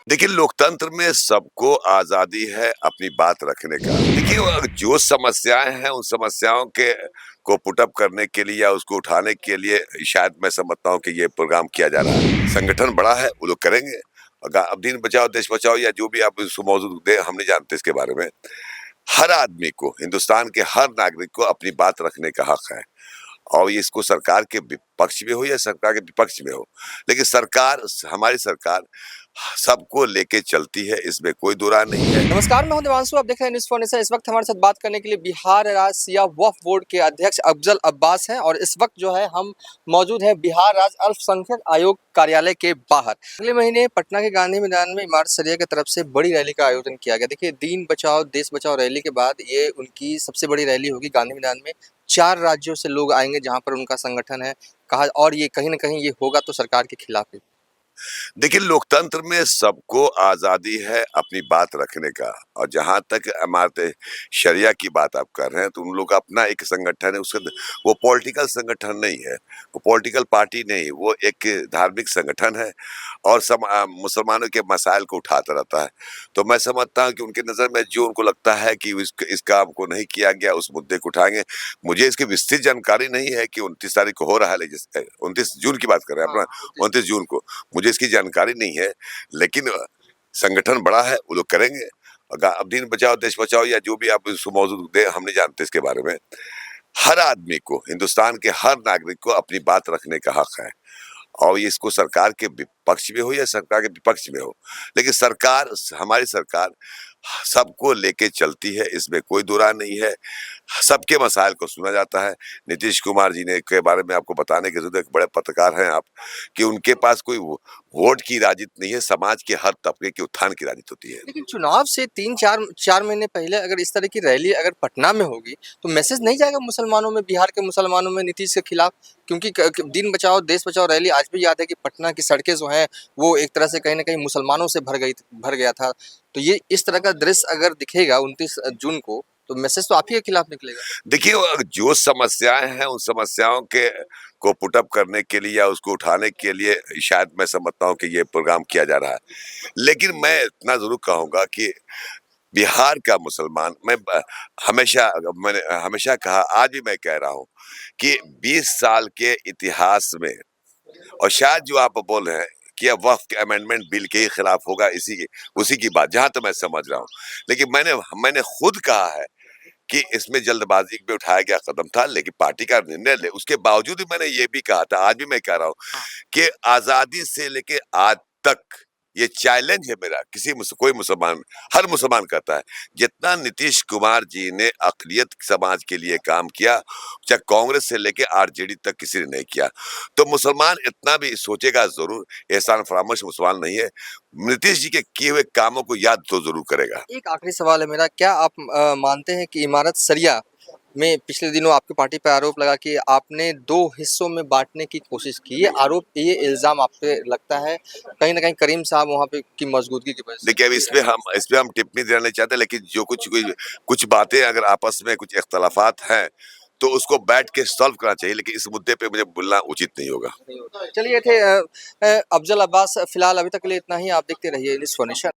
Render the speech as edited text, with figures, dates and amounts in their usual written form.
देखिए, लोकतंत्र में सबको आज़ादी है अपनी बात रखने का। देखिए, जो समस्याएँ हैं, उन समस्याओं के को पुट अप करने के लिए या उसको उठाने के लिए शायद मैं समझता हूँ कि ये प्रोग्राम किया जा रहा है। संगठन बड़ा है, वो लोग करेंगे। अब दीन बचाओ, देश बचाओ या जो भी आप इसको मौजूद दे, हम नहीं जानते इसके बारे में। हर आदमी को, हिंदुस्तान के हर नागरिक को अपनी बात रखने का हक है। और ये इसको सरकार के पक्ष में हो या सरकार के विपक्ष में हो, लेकिन हमारी सरकार सबको लेके चलती है, इसमें कोई दो राय नहीं है। नमस्कार, मैं हूं देवांशु। आप देख रहे हैं न्यूज़ फाउंडेशन। इस वक्त हमारे साथ बात करने के लिए बिहार राज्य सिया वक्फ बोर्ड के अध्यक्ष अफजल अब्बास हैं और इस वक्त जो है हम मौजूद हैं बिहार राज्य अल्पसंख्यक आयोग कार्यालय के बाहर। अगले महीने पटना के गांधी मैदान में इमारत सरिया की तरफ से बड़ी रैली का आयोजन किया गया। देखिए, दीन बचाओ देश बचाओ रैली के बाद ये उनकी सबसे बड़ी रैली होगी गांधी मैदान में। 4 राज्यों से लोग आएंगे जहाँ पर उनका संगठन है कहा, और ये कहीं ना कहीं ये होगा तो सरकार के खिलाफ ही। देखिए, लोकतंत्र में सबको आज़ादी है अपनी बात रखने का। और जहाँ तक इमारत शरिया की बात आप कर रहे हैं, तो उन लोग का अपना एक संगठन है। वो पॉलिटिकल संगठन नहीं है, वो पॉलिटिकल पार्टी नहीं, वो एक धार्मिक संगठन है और मुसलमानों के मसाइल को उठाता रहता है। तो मैं समझता हूँ कि उनकी नज़र में जो उनको लगता है कि इस काम को नहीं किया गया, उस मुद्दे को उठाएंगे। मुझे इसकी विस्तृत जानकारी नहीं है कि 29 तारीख को हो रहा है, लेकिन 29 जून की बात कर रहे हैं अपना, 29 जून को। मुझे इसकी जानकारी नहीं है, लेकिन संगठन बड़ा है, वो लोग करेंगे। अब दीन बचाओ, देश बचाओ या जो भी आप इसको मौजूद दे, हम नहीं जानते इसके बारे में। हर आदमी को, हिंदुस्तान के हर नागरिक को अपनी बात रखने का हक है। और ये इसको सरकार के पक्ष में हो या सरकार के विपक्ष में हो, लेकिन हमारी सरकार सबको लेके चलती है, इसमें कोई दो राय नहीं है। सबके मसाइल को सुना जाता है। नीतीश कुमार जी ने के बारे में आपको बताने की ज़रूरत है, एक बड़े पत्रकार हैं आप, कि उनके पास कोई वोट की राजनीति नहीं है, समाज के हर तबके के उत्थान की राजनीति होती है। लेकिन चुनाव से 3-4 महीने पहले अगर इस तरह की रैली अगर पटना में होगी तो मैसेज नहीं जाएगा मुसलमानों में, बिहार के मुसलमानों में नीतीश के खिलाफ? क्योंकि दीन बचाओ देश बचाओ रैली आज भी याद है कि पटना की सड़कें जो हैं वो एक तरह से कहीं ना कहीं मुसलमानों से भर गया था। तो ये इस तरह का दृश्य अगर दिखेगा 29 जून को तो मैसेज तो आप ही के खिलाफ निकलेगा। देखिए, जो समस्याएँ हैं, उन समस्याओं को पुट अप करने के लिए या उसको उठाने के लिए शायद मैं समझता हूँ कि ये प्रोग्राम किया जा रहा है। लेकिन मैं इतना ज़रूर कहूँगा कि बिहार का मुसलमान, मैंने हमेशा कहा, आज भी मैं कह रहा हूँ कि 20 साल के इतिहास में, और शायद जो आप बोल रहे हैं कि अब वक्फ अमेंडमेंट बिल के ही खिलाफ होगा, उसी की बात, जहाँ तक मैं समझ रहा हूँ। लेकिन मैंने खुद कहा है कि इसमें जल्दबाजी में उठाया गया कदम था, लेकिन पार्टी का निर्णय ले, उसके बावजूद भी मैंने ये भी कहा था, आज भी मैं कह रहा हूँ कि आज़ादी से लेके आज तक ये चैलेंज है मेरा, कोई मुसलमान, हर मुसलमान कहता है, जितना नीतीश कुमार जी ने अक़लियत समाज के लिए काम किया, चाहे कांग्रेस से लेके आरजेडी तक किसी ने नहीं किया। तो मुसलमान इतना भी सोचेगा ज़रूर, एहसान फरामोश मुसलमान नहीं है, नीतीश जी के किए हुए कामों को याद तो ज़रूर करेगा। एक आखिरी सवाल है मेरा, क्या आप मानते हैं कि इमारत सरिया में पिछले दिनों आपकी पार्टी पे आरोप लगा कि आपने 2 हिस्सों में बाँटने की कोशिश की? ये इल्ज़ाम आप पे लगता है कहीं न कहीं करीम साहब वहाँ पे की मौजूदगी की वजह से? देखिए, अब इस पे हम टिप्पणी देना नहीं चाहते, लेकिन जो कुछ बातें अगर आपस में कुछ इख्तलाफात हैं, तो उसको बैठ के सॉल्व करना चाहिए, लेकिन इस मुद्दे पे मुझे बोलना उचित नहीं होगा। चलिए, ये थे अफजल अब्बास। फिलहाल अभी तक के लिए इतना ही। आप देखते रहिए न्यूज़ फाउंडेशन।